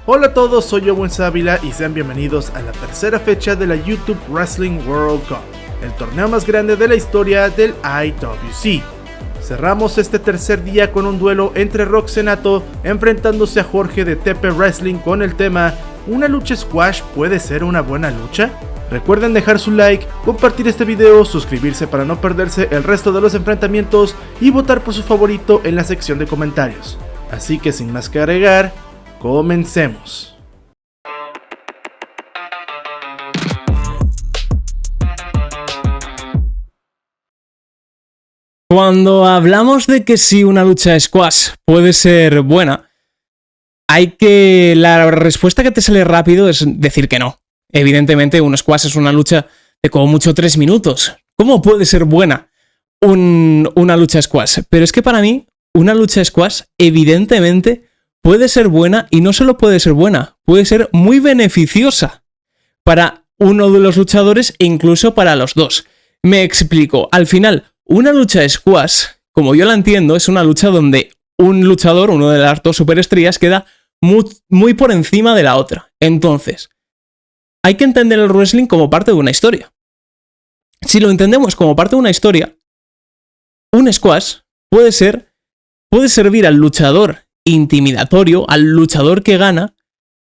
Hola a todos, soy Owen Ávila y sean bienvenidos a la tercera fecha de la YouTube Wrestling World Cup, el torneo más grande de la historia del IWC. Cerramos este tercer día con un duelo entre Roxenato enfrentándose a Jorge de Tepe Wrestling con el tema ¿una lucha squash puede ser una buena lucha? Recuerden dejar su like, compartir este video, suscribirse para no perderse el resto de los enfrentamientos y votar por su favorito en la sección de comentarios. Así que sin más que agregar, comencemos. Cuando hablamos de que si una lucha squash puede ser buena, la respuesta que te sale rápido es decir que no. Evidentemente, un squash es una lucha de como mucho 3 minutos. ¿Cómo puede ser buena una lucha squash? Pero es que para mí, una lucha squash evidentemente puede ser buena, y no solo puede ser buena, puede ser muy beneficiosa para uno de los luchadores e incluso para los dos. Me explico. Al final, una lucha squash, como yo la entiendo, es una lucha donde un luchador, uno de las dos superestrellas, queda muy por encima de la otra. Entonces, hay que entender el wrestling como parte de una historia. Si lo entendemos como parte de una historia, un squash puede servir al luchador intimidatorio, al luchador que gana,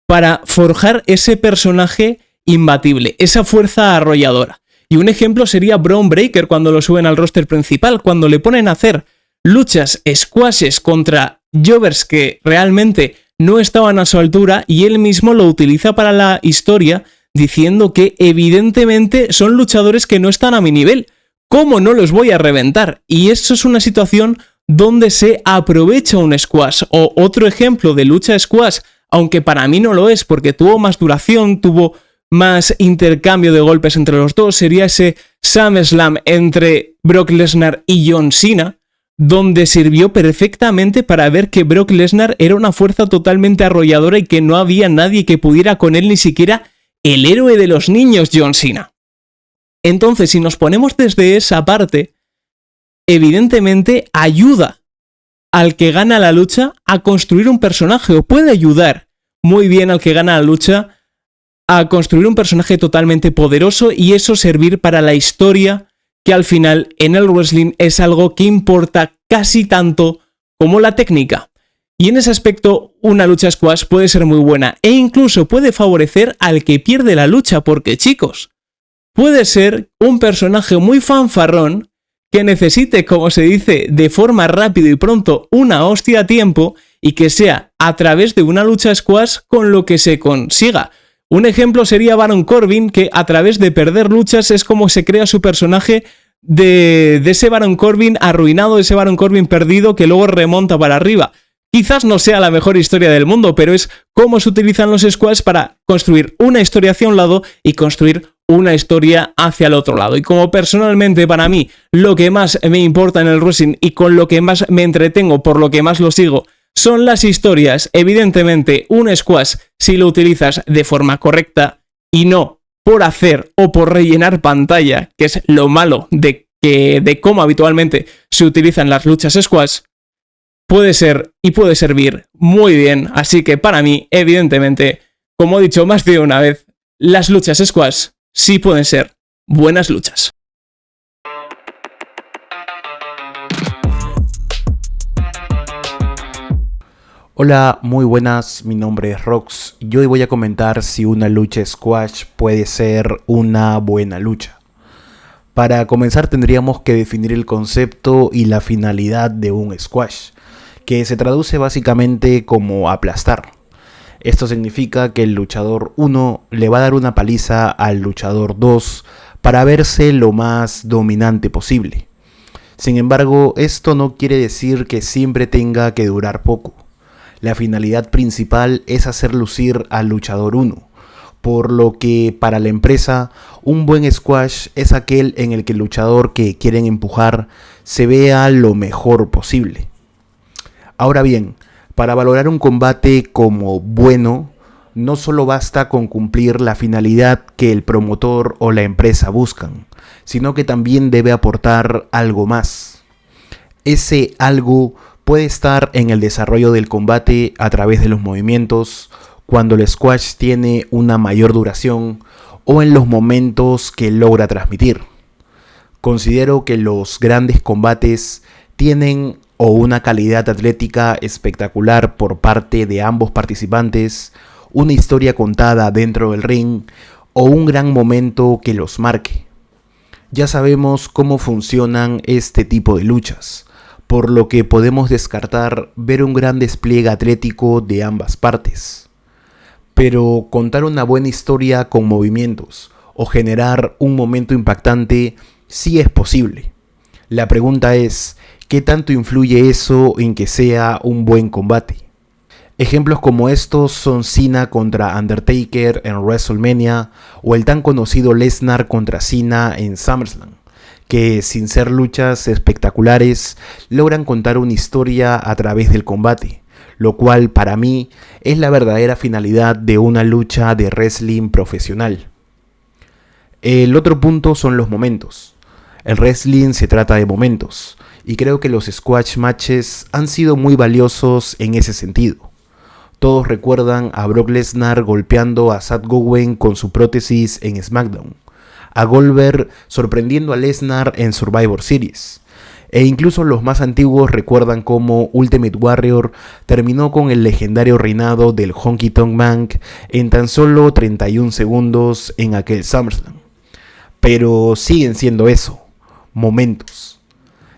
para forjar ese personaje imbatible, esa fuerza arrolladora. Y un ejemplo sería Bron Breakker cuando lo suben al roster principal, cuando le ponen a hacer luchas squashes contra jobbers que realmente no estaban a su altura, y él mismo lo utiliza para la historia diciendo que evidentemente son luchadores que no están a mi nivel. ¿Cómo no los voy a reventar? Y eso es una situación donde se aprovecha un squash. O otro ejemplo de lucha squash, aunque para mí no lo es porque tuvo más duración, tuvo más intercambio de golpes entre los dos, sería ese SummerSlam entre Brock Lesnar y John Cena, donde sirvió perfectamente para ver que Brock Lesnar era una fuerza totalmente arrolladora y que no había nadie que pudiera con él, ni siquiera el héroe de los niños, John Cena. Entonces, si nos ponemos desde esa parte, evidentemente ayuda al que gana la lucha a construir un personaje, o puede ayudar muy bien al que gana la lucha a construir un personaje totalmente poderoso, y eso servir para la historia, que al final en el wrestling es algo que importa casi tanto como la técnica. Y en ese aspecto, una lucha squash puede ser muy buena, e incluso puede favorecer al que pierde la lucha, porque chicos, puede ser un personaje muy fanfarrón que necesite, como se dice, de forma rápido y pronto una hostia a tiempo, y que sea a través de una lucha squash con lo que se consiga. Un ejemplo sería Baron Corbin, que a través de perder luchas es como se crea su personaje de ese Baron Corbin arruinado, de ese Baron Corbin perdido que luego remonta para arriba. Quizás no sea la mejor historia del mundo, pero es cómo se utilizan los squash para construir una historia hacia un lado y construir una historia hacia el otro lado. Y como personalmente para mí lo que más me importa en el wrestling y con lo que más me entretengo, por lo que más lo sigo, son las historias. Evidentemente, un squash, si lo utilizas de forma correcta y no por hacer o por rellenar pantalla, que es lo malo de cómo habitualmente se utilizan las luchas squash, puede ser y puede servir muy bien. Así que para mí, evidentemente, como he dicho más de una vez, las luchas squash sí pueden ser buenas luchas. Hola, muy buenas, mi nombre es Rox y hoy voy a comentar si una lucha squash puede ser una buena lucha. Para comenzar tendríamos que definir el concepto y la finalidad de un squash, que se traduce básicamente como aplastar. Esto significa que el luchador 1 le va a dar una paliza al luchador 2 para verse lo más dominante posible. Sin embargo, esto no quiere decir que siempre tenga que durar poco. La finalidad principal es hacer lucir al luchador 1, por lo que para la empresa un buen squash es aquel en el que el luchador que quieren empujar se vea lo mejor posible. Ahora bien, para valorar un combate como bueno, no solo basta con cumplir la finalidad que el promotor o la empresa buscan, sino que también debe aportar algo más. Ese algo puede estar en el desarrollo del combate a través de los movimientos, cuando el squash tiene una mayor duración o en los momentos que logra transmitir. Considero que los grandes combates tienen o una calidad atlética espectacular por parte de ambos participantes, una historia contada dentro del ring o un gran momento que los marque. Ya sabemos cómo funcionan este tipo de luchas, por lo que podemos descartar ver un gran despliegue atlético de ambas partes. Pero contar una buena historia con movimientos o generar un momento impactante sí es posible. La pregunta es, ¿qué tanto influye eso en que sea un buen combate? Ejemplos como estos son Cena contra Undertaker en WrestleMania o el tan conocido Lesnar contra Cena en SummerSlam, que sin ser luchas espectaculares logran contar una historia a través del combate, lo cual para mí es la verdadera finalidad de una lucha de wrestling profesional. El otro punto son los momentos. El wrestling se trata de momentos, y creo que los squash matches han sido muy valiosos en ese sentido. Todos recuerdan a Brock Lesnar golpeando a Seth Gowen con su prótesis en SmackDown, a Goldberg sorprendiendo a Lesnar en Survivor Series, e incluso los más antiguos recuerdan cómo Ultimate Warrior terminó con el legendario reinado del Honky Tonk Man en tan solo 31 segundos en aquel SummerSlam. Pero siguen siendo eso, momentos.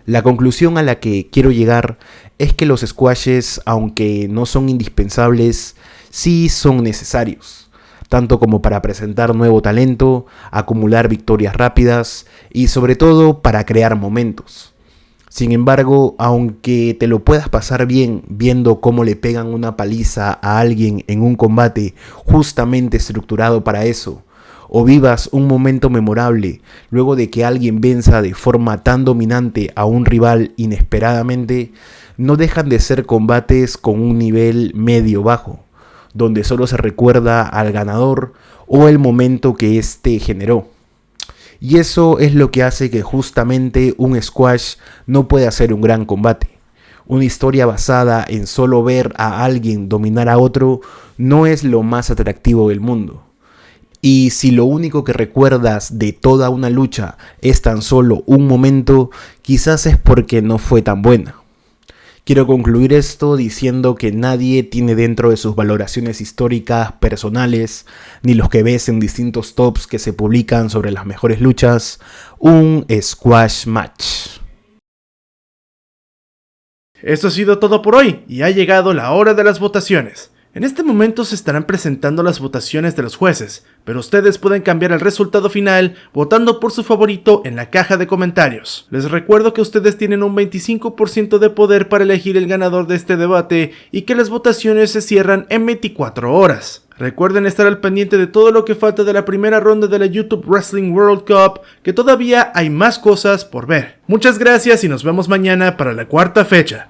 La conclusión a la que quiero llegar es que los squashes, aunque no son indispensables, sí son necesarios, tanto como para presentar nuevo talento, acumular victorias rápidas y sobre todo para crear momentos. Sin embargo, aunque te lo puedas pasar bien viendo cómo le pegan una paliza a alguien en un combate justamente estructurado para eso, o vivas un momento memorable luego de que alguien venza de forma tan dominante a un rival inesperadamente, no dejan de ser combates con un nivel medio-bajo, donde solo se recuerda al ganador o el momento que éste generó. Y eso es lo que hace que justamente un squash no pueda ser un gran combate. Una historia basada en solo ver a alguien dominar a otro no es lo más atractivo del mundo. Y si lo único que recuerdas de toda una lucha es tan solo un momento, quizás es porque no fue tan buena. Quiero concluir esto diciendo que nadie tiene dentro de sus valoraciones históricas personales, ni los que ves en distintos tops que se publican sobre las mejores luchas, un squash match. Esto ha sido todo por hoy y ha llegado la hora de las votaciones. En este momento se estarán presentando las votaciones de los jueces, pero ustedes pueden cambiar el resultado final votando por su favorito en la caja de comentarios. Les recuerdo que ustedes tienen un 25% de poder para elegir el ganador de este debate y que las votaciones se cierran en 24 horas. Recuerden estar al pendiente de todo lo que falta de la primera ronda de la YouTube Wrestling World Cup, que todavía hay más cosas por ver. Muchas gracias y nos vemos mañana para la cuarta fecha.